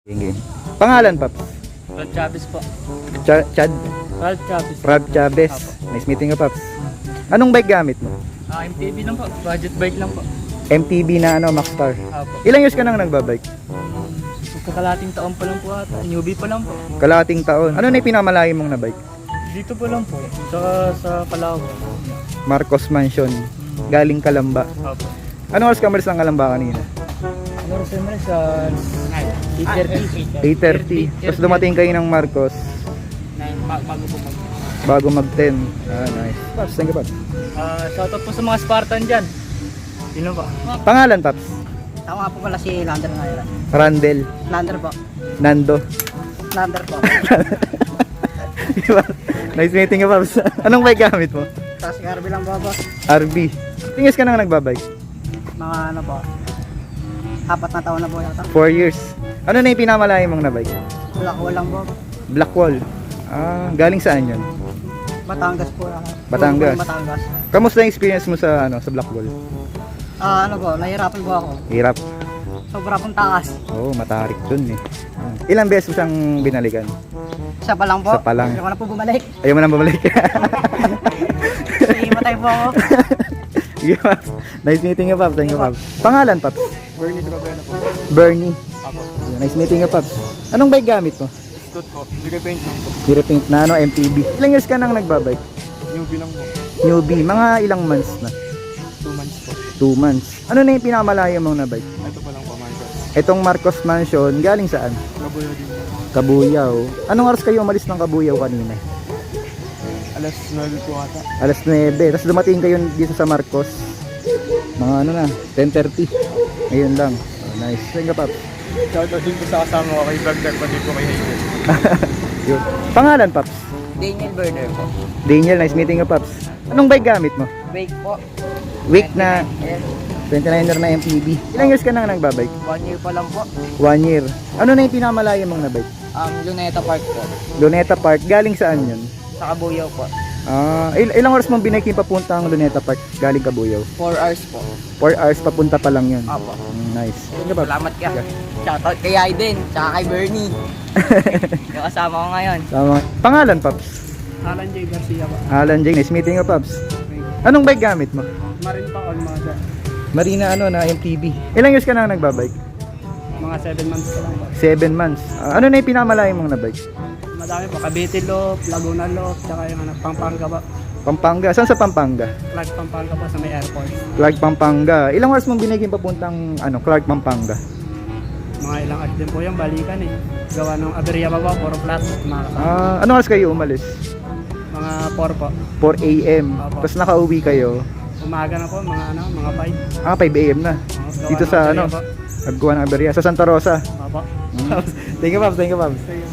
Sige. Pangalan, Paps? Ralph Chavez po. Chad? Ralph Chavez. Ralph Chavez. Nice meeting ka, Paps. Anong bike gamit mo? MTB lang po. Budget bike lang po. MTB na Maxstar. Apo. Ilang years ka nang nagbabike? Magkakalating taon pa lang po ata. Newbie pa lang po. Kalahating taon. Ano na yung pinamalayo mong na bike? Dito pa lang po. Saka sa Palawan. Marcos Mansion. Galing Kalamba. Apo. Ano oras ka malis ng Kalamba kanina? Ano rin sa 8:30. 8:30. Tapos dumating kayo ng Marcos Bago po mag. bago mag-10. Nice. Paps, thank you, Paps. Shoutout po sa mga Spartan dyan. Sino ba? Pangalan, Paps? Ako nga po pala si Lander ngayon. Randel. Lander po. Nando. Lander po. Diba? Nice meeting ka, Paps. Anong bike gamit mo? Tapos garbi lang po boss. RB. Tingis ka nang nagbabike? Mga ano po. 4 na taon na po yata. 4 years. Ano na yung pinamalayo mong na bike? Wala ko lang po. Blackwall. Galing saan yun? Batangas po. Batangas. Batangas. Kamusta yung experience mo sa Blackwall? Ano po, nahihirapan po ako. Hirap. Sobra pong takas. Oo, matarik dun eh. Ilang beses mo siyang binalikan? Isa pa lang po. Isa pa lang. Hindi ko na po bumalik. Ayaw mo nang bumalik. Sige, matay po ako. Sige, Paps. Nice meeting ka, Paps. Thank you, Paps. Pangalan, Paps? Bernie Trabela po. Bernie. Apo. Nice meeting ka, Paps. Anong bike gamit mo? Stud po. Sige paint lang po. Repaint na MTB. Ilang years ka nang nagbabike? Newbie lang po. Newbie. Mga ilang months na? 2 months po. 2 months. Ano na yung pinamalayo mong na bike? Ito pa lang po, Marcos. Itong Marcos Mansion, galing saan? Kabuyo din po. Kabuyaw. Anong oras kayo umalis ng Kabuyaw kanina? Alas 9 po ata. Alas 9. Tapos dumating kayo dito sa Marcos. Mga ano na, 10:30. Ayun lang. Nice. Thank you, Paps. Shoutout din po sa kasama ko kay Vlogger, pati po kay Hayden. Yun. Pangalan, Paps? Daniel Burner po. Daniel, nice meeting you, Paps. Anong bike gamit mo? Bake po. Week na Ayan. 29er na MTB. Ilang years ka nang nagbabike? 1 year pa lang po. 1 year. Ano na yung pinamalayo mong na bike? Luneta Park po. Luneta Park. Galing saan yun? Sa Kabuyaw po. Ilang oras mong binike yung papunta ang Luneta Park? Galing Kabuyaw. 4 hours po. 4 hours papunta pa lang yun. Apo. Nice. Thank you, Paps. Salamat ka. Shoutout kay Aiden, tsaka kay Bernie. Yung kasama ko ngayon. Tama. Pangalan, Paps? Alan J. Garcia po. Alan J. Nice meeting you, Paps. Anong bike gamit mo? Marin pa Almada. Marina na MTB. Ilang years ka na nagbabike? Mga 7 months pa lang po. 7 months. Ano na yung pinamalayo mong na bike? Madami po. Cavite Loop, Laguna Loop, tsaka yung Pampanga po. Pampanga. Saan sa Pampanga? Clark Pampanga po sa may airport. Clark, Pampanga. Ilang oras mong binigyan papuntang Clark, Pampanga? Mga ilang at din po yung balikan eh. Gawa ng aberya pa po, puro flat. Ano oras kayo umalis? Mga 4 po. 4 a.m. Opo. Tapos nakauwi kayo. Umaga na po, mga 5. 5 a.m. na. Dito sa naggawa ng aberya. Sa Santa Rosa. Opo. Thank you, Paps. Thank you, Paps. Sige.